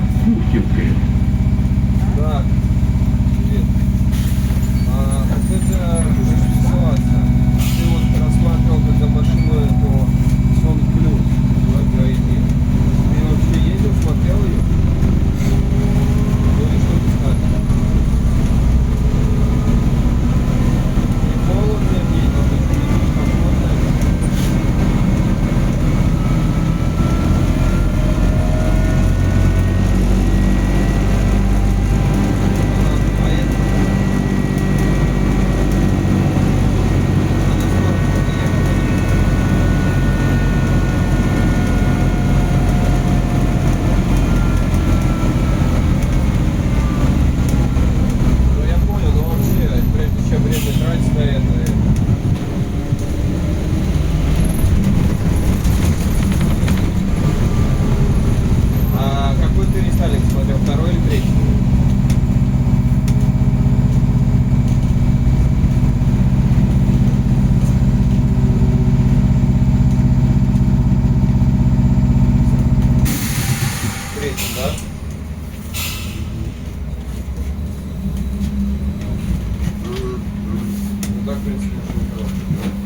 с бутылкой. Да. Привет. Вот это ситуация. Ты вот рассматривал когда машину эту Сон Плюс в Гайде. Ты вообще ездил, смотрел ее? Ну и что ты скажешь? Не холодно в ней, но ты не комфортно. А это она скоро приехала. Ну я понял, но вообще, прежде чем время тратить на это. А какой ты рестайлинг смотрел, второй или третий? Третий, да? Ну так, в принципе, уже неплохо.